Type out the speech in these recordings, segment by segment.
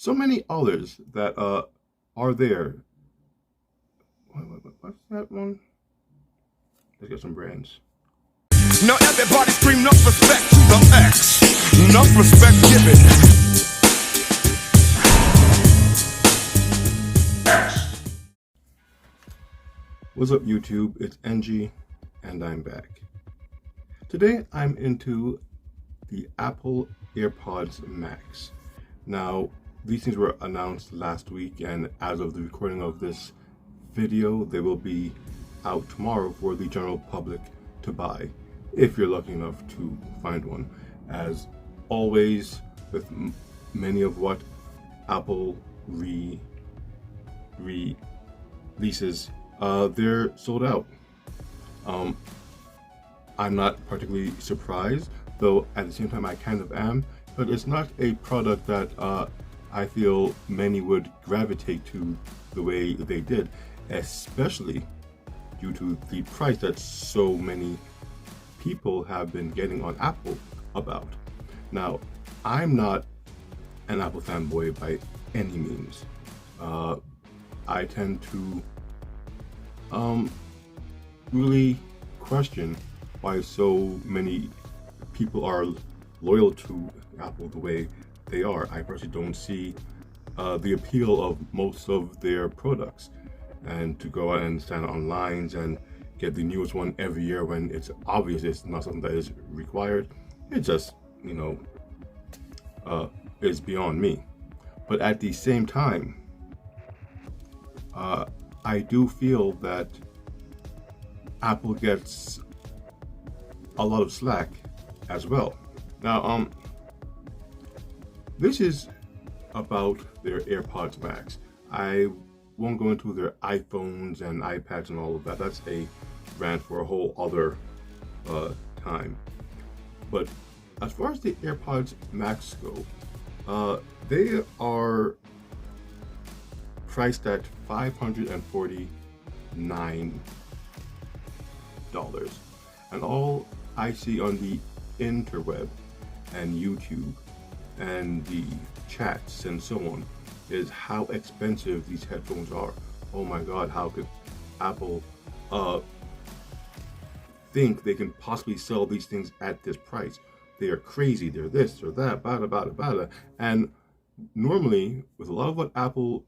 so many others that are there. What's that one? Let's get some brands. Now everybody scream enough respect to the X. Enough respect given. What's up, YouTube? It's NG, and I'm back. Today I'm into the Apple AirPods Max. Now, these things were announced last week, and as of the recording of this video, they will be out tomorrow for the general public to buy, if you're lucky enough to find one. As always, with many of what Apple releases, they're sold out. I'm not particularly surprised, though at the same time I kind of am, but it's not a product that I feel many would gravitate to the way they did, especially due to the price that so many people have been getting on Apple about. Now, I'm not an Apple fanboy by any means. I tend to really question why so many people are loyal to Apple the way they are. I personally don't see the appeal of most of their products, and to go out and stand on lines and get the newest one every year when it's obvious it's not something that is required, it just, is beyond me. But at the same time, I do feel that Apple gets a lot of slack as well. Now, this is about their AirPods Max. I won't go into their iPhones and iPads and all of that. That's a rant for a whole other time. But as far as the AirPods Max go, they are priced at $549, and all I see on the interweb and YouTube and the chats and so on is how expensive these headphones are. Oh my god, how could Apple think they can possibly sell these things at this price? They are crazy, they're this or that, bada. And normally, with a lot of what Apple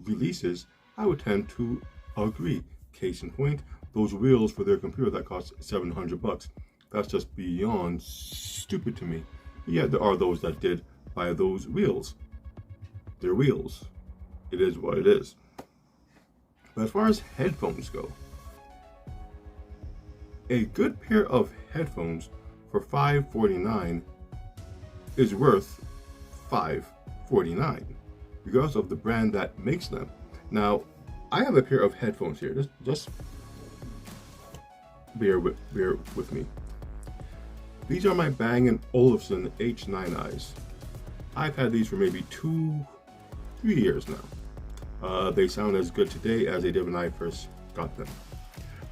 releases, I would tend to agree. Case in point, those wheels for their computer that cost $700. That's just beyond stupid to me. Yeah, there are those that did buy those wheels. They're wheels. It is what it is. But as far as headphones go, a good pair of headphones for $549 is worth $549, because of the brand that makes them. Now, I have a pair of headphones here. Just bear with me. These are my Bang & Olufsen H9Is. I've had these for maybe 2-3 years now. They sound as good today as they did when I first got them.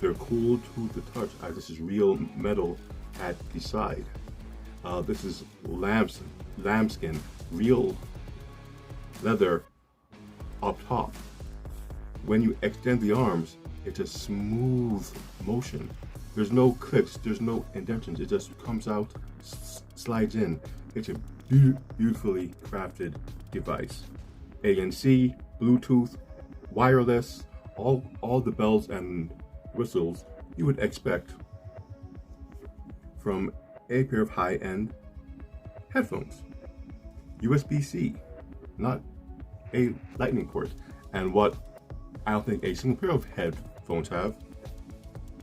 They're cool to the touch, as this is real metal at the side. This is lambskin, real leather up top. When you extend the arms, it's a smooth motion. There's no clicks, there's no indentions. It just comes out, slides in. It's a beautifully crafted device. ANC, Bluetooth, wireless, all the bells and whistles you would expect from a pair of high-end headphones. USB-C, not a lightning port. And what I don't think a single pair of headphones have,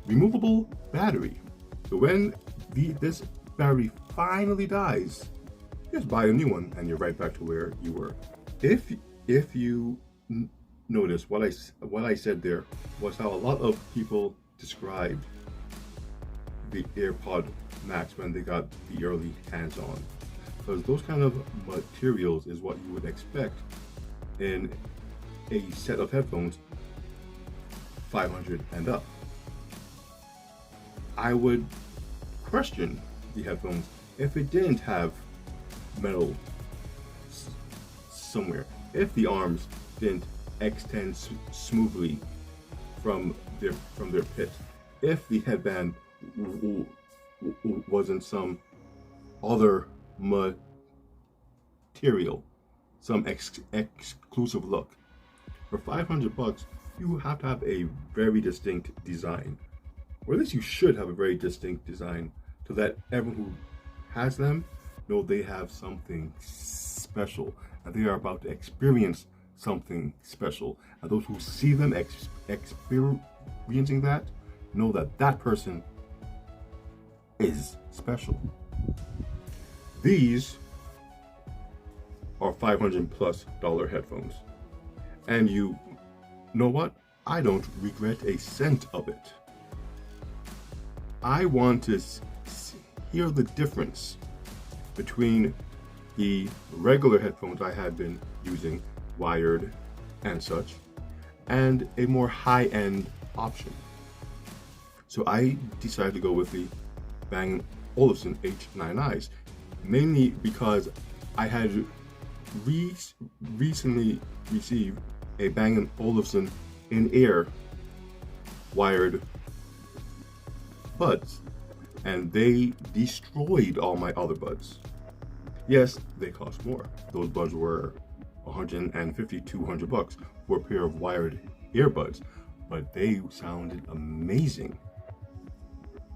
removable battery. So when this battery finally dies, just buy a new one and you're right back to where you were. If you notice, what I said there was how a lot of people described the AirPod Max when they got the early hands-on, because those kind of materials is what you would expect in a set of headphones $500 and up. I would question the headphones if it didn't have metal somewhere if the arms didn't extend smoothly from their pit, if the headband wasn't some other material, some exclusive look. For $500, you have to have a very distinct design, or at least you should have a very distinct design, so that everyone who has them know they have something special and they are about to experience something special. And those who see them experiencing that know that that person is special. These are $500+ headphones. And you know what? I don't regret a cent of it. I want to hear the difference between the regular headphones I had been using, wired and such, and a more high-end option. So I decided to go with the Bang & Olufsen H9Is, mainly because I had recently received a Bang & Olufsen in-ear wired buds, and they destroyed all my other buds. Yes, they cost more. Those buds were $150, $200 for a pair of wired earbuds, but they sounded amazing.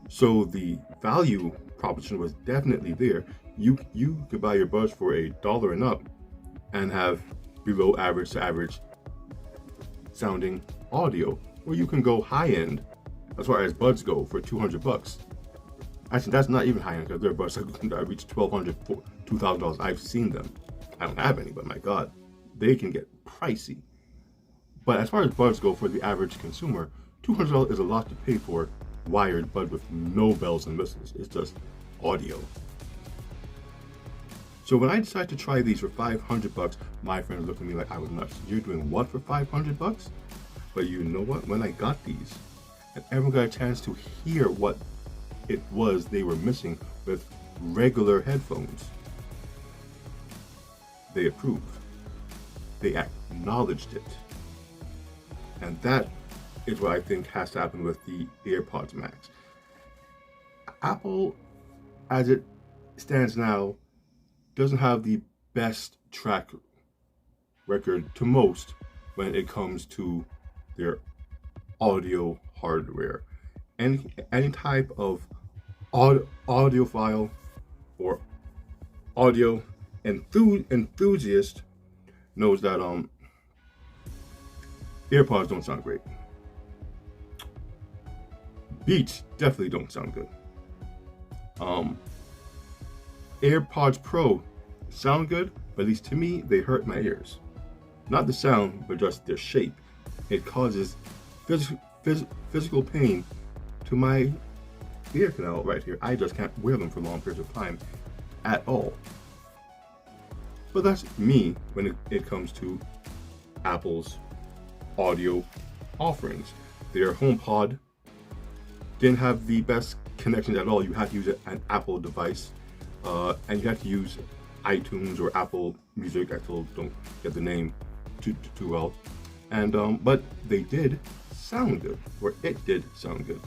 So the value proposition was definitely there. You could buy your buds for $1 and up and have below average to average sounding audio, or you can go high end as far as buds go for $200. Actually, that's not even high end, because there are buds that reach $1,200, $2,000. I've seen them. I don't have any, but my God, they can get pricey. But as far as buds go for the average consumer, $200 is a lot to pay for wired bud with no bells and whistles. It's just audio. So when I decided to try these for $500, my friends looked at me like I was nuts. You're doing what for $500? But you know what? When I got these, and everyone got a chance to hear what it was they were missing with regular headphones, they approved. They acknowledged it. And that is what I think has to happen with the AirPods Max. Apple, as it stands now, doesn't have the best track record to most when it comes to their audio hardware. Any type of audiophile or audio enthusiast knows that AirPods don't sound great. Beats definitely don't sound good. AirPods Pro sound good, but at least to me, they hurt my ears. Not the sound, but just their shape. It causes physical pain to my ear canal right here. I just can't wear them for long periods of time at all. But that's me when it comes to Apple's audio offerings. Their HomePod didn't have the best connections at all. You had to use an Apple device, and you had to use iTunes or Apple Music. I still don't get the name too well. And but they did sound good, or it did sound good.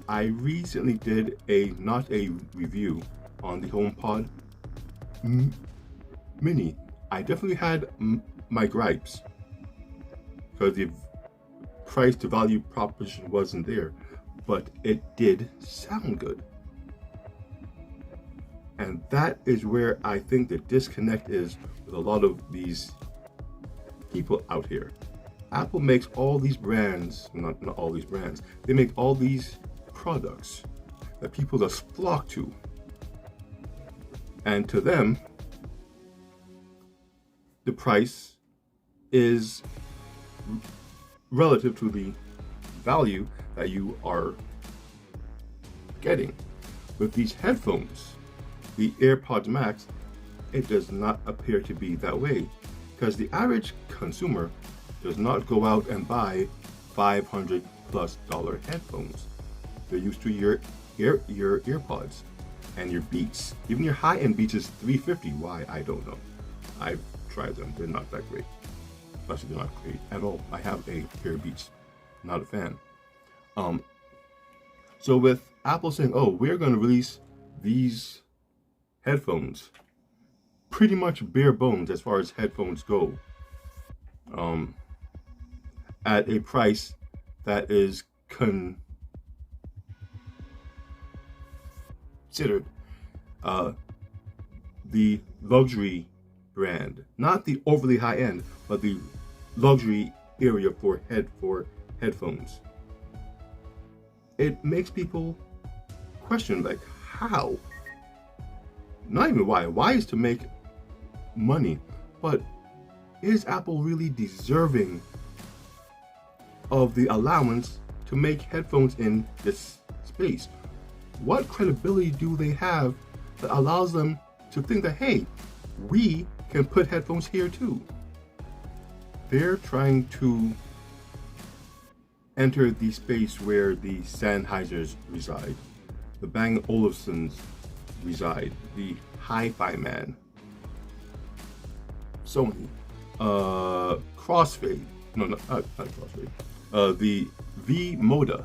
I recently did not a review on the HomePod Mini. I definitely had my gripes because the price to value proposition wasn't there, but it did sound good. And that is where I think the disconnect is with a lot of these people out here. Apple makes all these brands, not all these brands, they make all these products that people just flock to. And to them, the price is relative to the value that you are getting. With these headphones, the AirPods Max, it does not appear to be that way, because the average consumer does not go out and buy $500+ headphones. They're used to your earpods and your Beats. Even your high-end Beats is $350. Why? I don't know. I've tried them. They're not that great. Actually, they're not great at all. I have a pair of Beats. Not a fan. So with Apple saying, oh, we're going to release these headphones, pretty much bare bones as far as headphones go, at a price that is considered the luxury brand, not the overly high end, but the luxury area for headphones. It makes people question, like, how? Not even why. Why is to make money, but is Apple really deserving of the allowance to make headphones in this space? What credibility do they have that allows them to think that, hey, we can put headphones here too? They're trying to enter the space where the Sennheisers reside, the Bang & Olufsens reside, the Hi-Fi Man, Sony, Crossfade, no, not Crossfade, the V-Moda,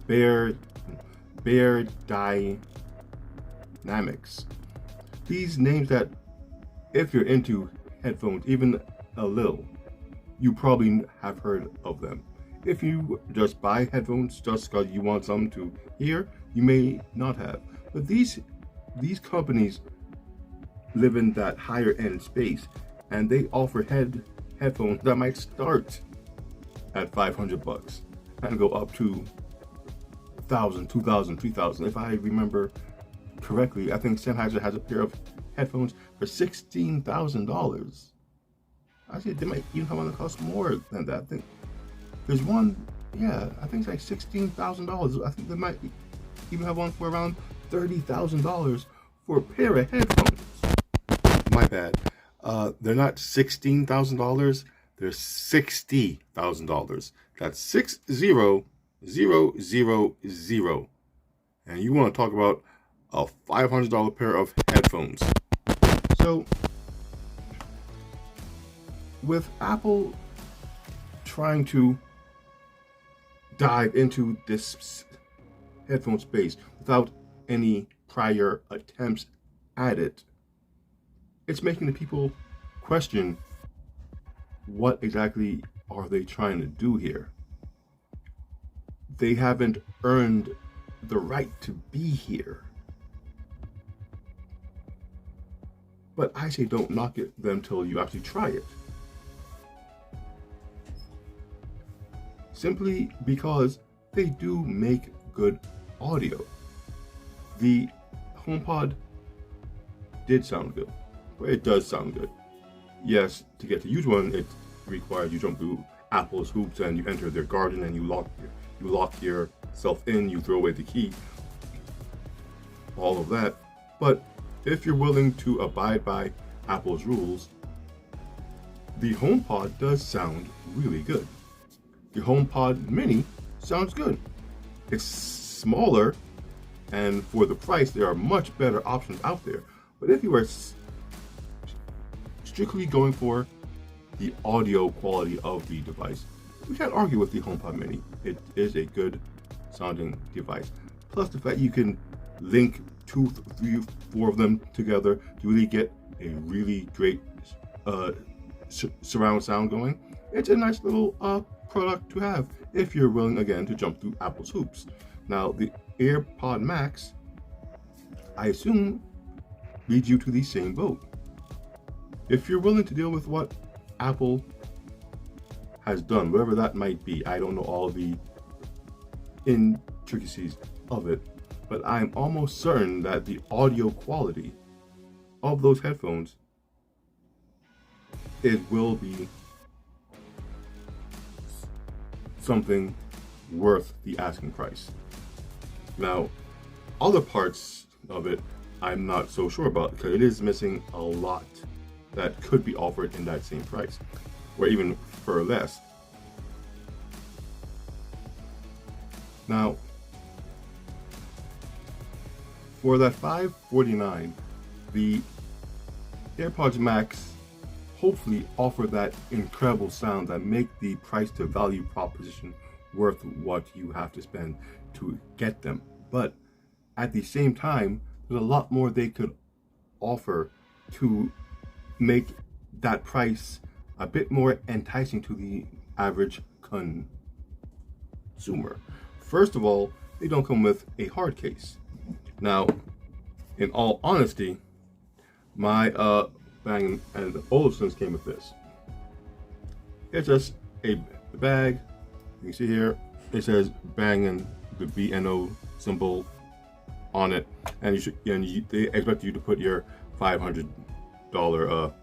Bear Dynamics. These names that, if you're into headphones, even a little, you probably have heard of them. If you just buy headphones just because you want something to hear, you may not have. But these companies live in that higher end space, and they offer headphones that might start at $500 and go up to $1,000, $2,000, $3,000. If I remember correctly, I think Sennheiser has a pair of headphones for $16,000. Actually, they might even have one that costs more than that. I think there's one, yeah, I think it's like $16,000. I think they might even have one for around $30,000 for a pair of headphones. My bad. They're not $16,000. They're $60,000. That's 60000. And you want to talk about a $500 pair of headphones. So, with Apple trying to dive into this headphone space without any prior attempts at it, it's making the people question, what exactly are they trying to do here? They haven't earned the right to be here. But I say don't knock it them till you actually try it. Simply because they do make good audio. The HomePod did sound good. Well, it does sound good. Yes, to get to use one, it requires you jump through Apple's hoops and you enter their garden and you lock yourself in, you throw away the key, all of that. But if you're willing to abide by Apple's rules, the HomePod does sound really good. The HomePod Mini sounds good. It's smaller, and for the price, there are much better options out there. But if you are strictly going for the audio quality of the device, we can't argue with the HomePod Mini. It is a good sounding device. Plus the fact you can link 2, 3, 4 of them together to really get a really great surround sound going. It's a nice little product to have if you're willing, again, to jump through Apple's hoops. Now, the Airpod Max, I assume, leads you to the same boat. If you're willing to deal with what Apple has done, whatever that might be, I don't know all the intricacies of it, but I'm almost certain that the audio quality of those headphones, it will be something worth the asking price. Now, other parts of it, I'm not so sure about, because it is missing a lot that could be offered in that same price, or even for less. Now, for that $549, the AirPods Max hopefully offer that incredible sound that make the price to value proposition worth what you have to spend to get them. But at the same time, there's a lot more they could offer to make that price a bit more enticing to the average consumer. First of all, they don't come with a hard case. Now, in all honesty, my Bang & Olufsen's came with this. It's just a bag. You can see here, it says Bang & the BNO symbol on it, and they expect you to put your $500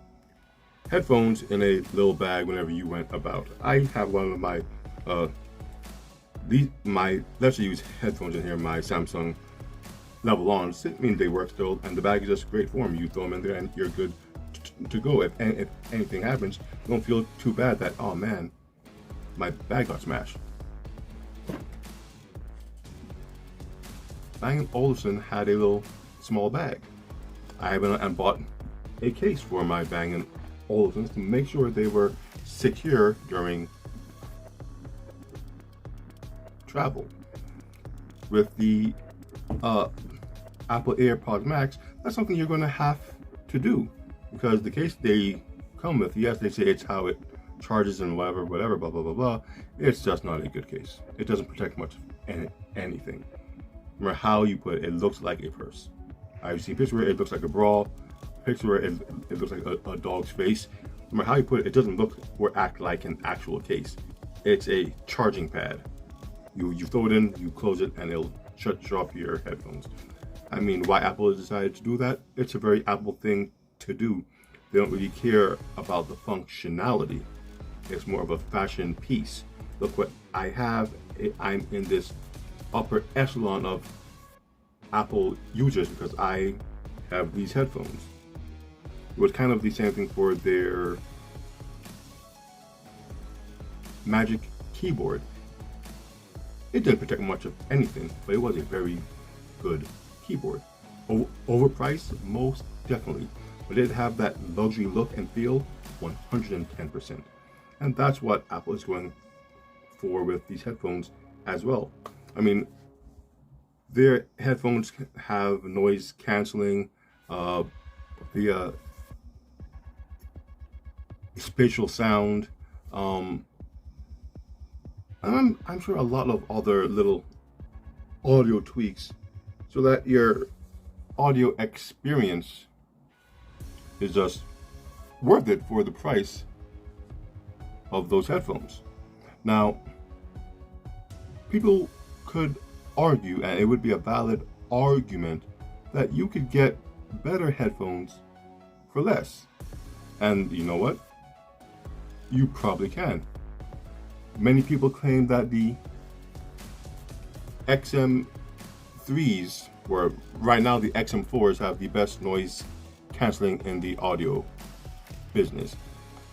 headphones in a little bag whenever you went about. I have one of my let's use headphones in here, my Samsung Level Ons. I mean, they work still, and the bag is just great for them. You throw them in there and you're good to go. If anything happens, you don't feel too bad that, oh man, my bag got smashed. Bang & Olufsen had a little small bag. I went and bought a case for my Bang & Olufsen's to make sure they were secure during travel. With the Apple Airpod Max, that's something you're going to have to do, because the case they come with, yes, they say it's how it charges and whatever, blah, blah, blah, blah. It's just not a good case. It doesn't protect much of anything. No matter how you put it, it looks like a purse. I've seen pictures where it looks like a bra, picture where it looks like a dog's face. No matter how you put it, it doesn't look or act like an actual case. It's a charging pad. You throw it in, you close it, and it'll shut off your headphones. I mean, why Apple has decided to do that? It's a very Apple thing to do. They don't really care about the functionality. It's more of a fashion piece. Look what I have. I'm in this upper echelon of Apple users because I have these headphones. It was kind of the same thing for their Magic Keyboard. It didn't protect much of anything, but it was a very good keyboard. Overpriced, most definitely, but it have that luxury look and feel 110%. And that's what Apple is going for with these headphones as well. I mean, their headphones have noise canceling, the spatial sound, and I'm sure a lot of other little audio tweaks so that your audio experience is just worth it for the price of those headphones. Now, people could argue, and it would be a valid argument, that you could get better headphones for less. And you know what? You probably can. Many people claim that the XM3s, or right now the XM4s, have the best noise canceling in the audio business.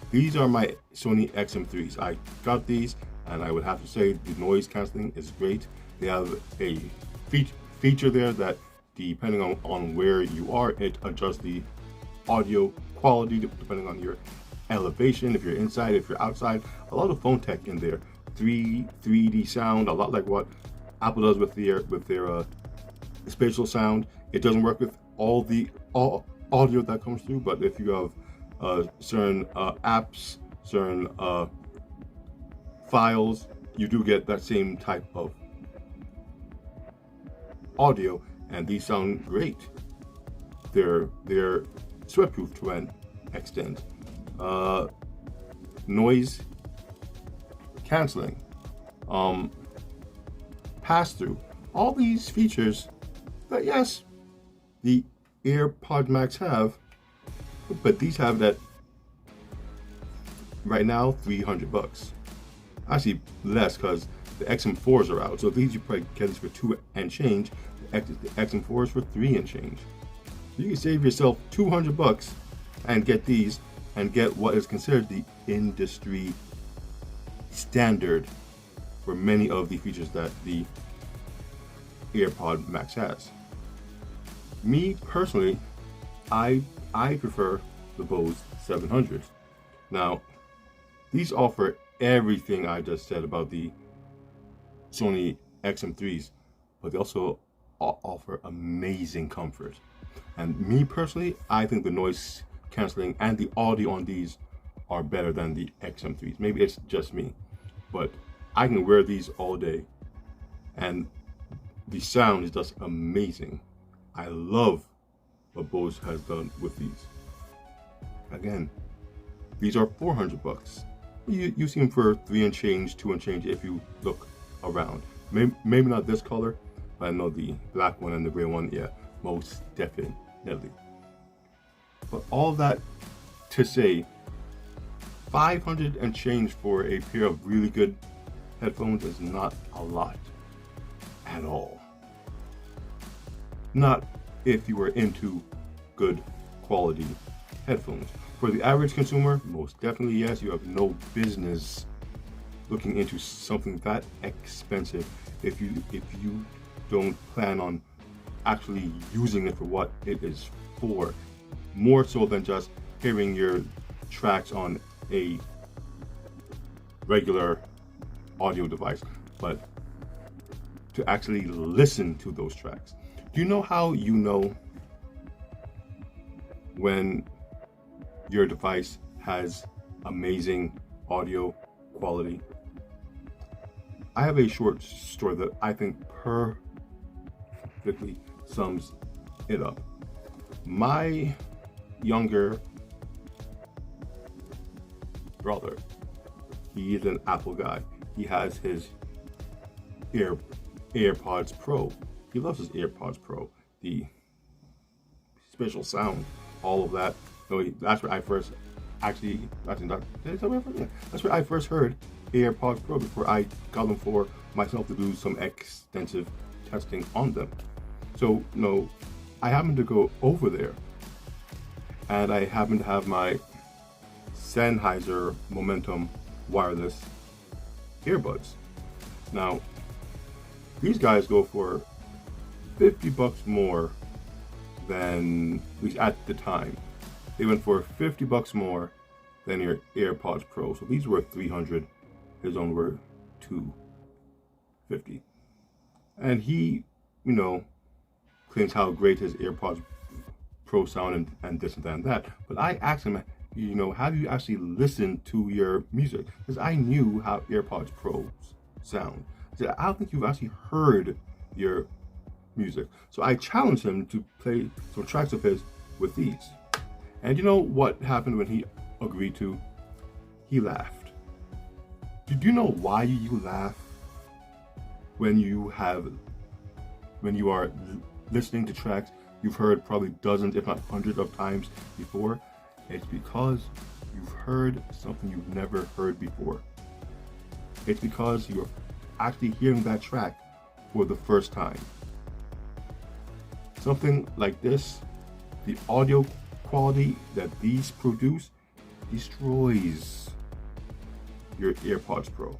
These are my Sony XM3s. I got these, and I would have to say the noise canceling is great. They have a feature there that, depending on where you are, it adjusts the audio quality depending on your elevation, if you're inside, if you're outside. A lot of phone tech in there. 3D sound, a lot like what Apple does with their spatial sound. It doesn't work with all the audio that comes through, but if you have certain apps, certain files, you do get that same type of audio, and these sound great. They're sweatproof to an extent. Noise canceling, pass through, all these features that, yes, the AirPod Max have, but these have that right now $300. Actually less, because the XM4s are out. So these you probably get these for $2 and change. The XM4s for $3 and change. So you can save yourself $200 and get these, and get what is considered the industry standard for many of the features that the AirPod Max has. Me personally, I prefer the Bose 700s. Now, these offer everything I just said about the Sony XM3s, but they also offer amazing comfort. And me personally, I think the noise canceling and the audio on these are better than the XM3s. Maybe it's just me, but I can wear these all day and the sound is just amazing. I love what Bose has done with these. Again, these are $400. You see them for 3 and change, 2 and change if you look around. Maybe not this color, but I know the black one and the gray one, yeah, most definitely. But all that to say, 500 and change for a pair of really good headphones is not a lot at all. Not if you were into good quality headphones. For the average consumer, most definitely yes, you have no business looking into something that expensive if you don't plan on actually using it for what it is for. More so than just hearing your tracks on a regular audio device, but to actually listen to those tracks. Do you know how you know when your device has amazing audio quality? I have a short story that I think perfectly sums it up. My younger brother, he is an Apple guy. He has his AirPods Pro. He loves his AirPods Pro. The special sound, all of that. So that's where I first that's where I first heard AirPods Pro before I got them for myself to do some extensive testing on them. So I happened to go over there and I happened to have my Sennheiser Momentum wireless earbuds. Now, these guys go for $50 more than, at least at the time, they went for $50 more than your AirPods Pro. So these were $300, his own were $250. And he, claims how great his AirPods Pro sound and this and that and that. But I asked him, how do you actually listen to your music? Because I knew how AirPods Pros sound. I said, I don't think you've actually heard your music. So I challenged him to play some tracks of his with these. And you know what happened when he agreed to? He laughed. Do you know why you laugh when you are listening to tracks you've heard probably dozens, if not hundreds of times before? It's because you've heard something you've never heard before. It's because you're actually hearing that track for the first time. Something like this, the audio quality that these produce destroys your AirPods Pro.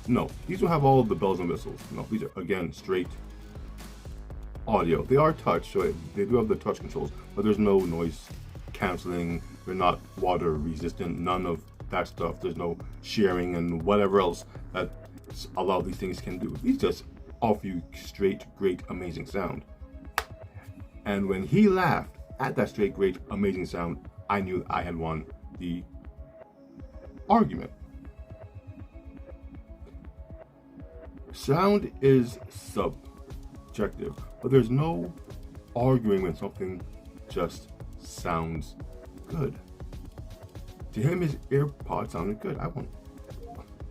No, these don't have all of the bells and whistles. No, these are, again, straight audio. They are touch, so they do have the touch controls, but there's no noise canceling. They're not water resistant, none of that stuff. There's no sharing and whatever else that a lot of these things can do. These just offer you straight, great, amazing sound. And when he laughed at that straight, great, amazing sound, I knew I had won the argument. Sound is subjective, but there's no arguing when something just sounds good. To him, his AirPods sounded good. I won't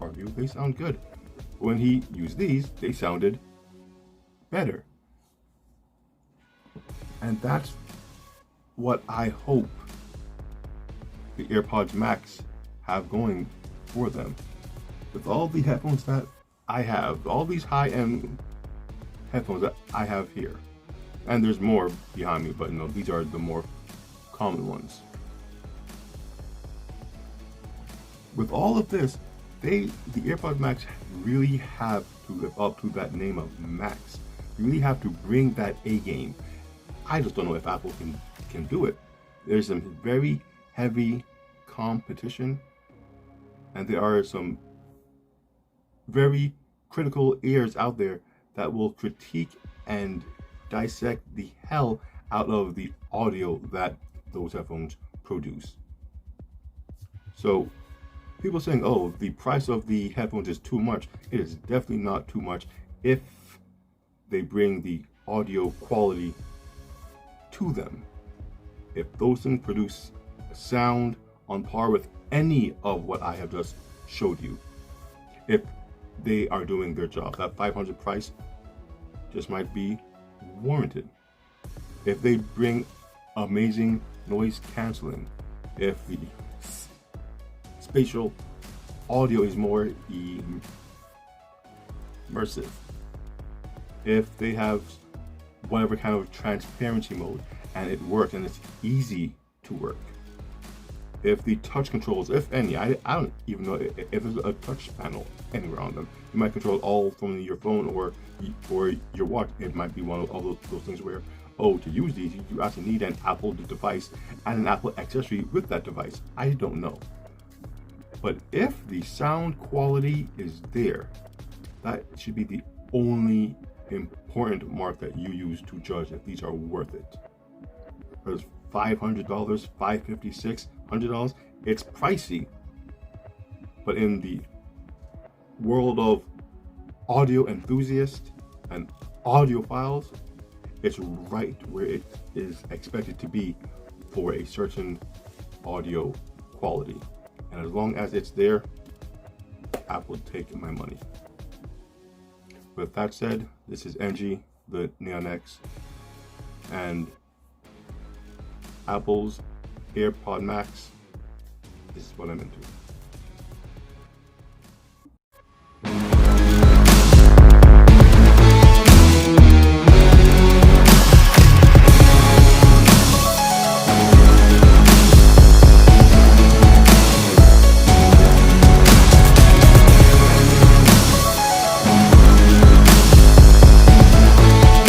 argue, they sound good. When he used these, they sounded better. And that's what I hope the Airpod Max have going for them. With all the headphones that I have, all these high-end headphones that I have here, and there's more behind me, but these are the more common ones. With all of this, the Airpod Max really have to live up to that name of Max. You really have to bring that A game. I just don't know if Apple can do it. There's some very heavy competition, and there are some very critical ears out there that will critique and dissect the hell out of the audio that those headphones produce. So people saying, oh, the price of the headphones is too much. It is definitely not too much if they bring the audio quality to them. If those things produce sound on par with any of what I have just showed you, if they are doing their job, that $500 price just might be warranted. If they bring amazing noise canceling, if the spatial audio is more immersive, if they have whatever kind of transparency mode and it works and it's easy to work, if the touch controls, if any, I don't even know if there's a touch panel anywhere on them. You might control it all from your phone or your watch. It might be one of all those things where, oh, to use these, you actually need an Apple device and an Apple accessory with that device. I don't know. But if the sound quality is there, that should be the only important mark that you use to judge if these are worth it. Because $500, $556, $100, it's pricey. But in the world of audio enthusiasts and audiophiles, it's right where it is expected to be for a certain audio quality. And as long as it's there, Apple take my money. With that said, this is NG, the Neon X, and Apple's AirPod Max. This is what I'm into.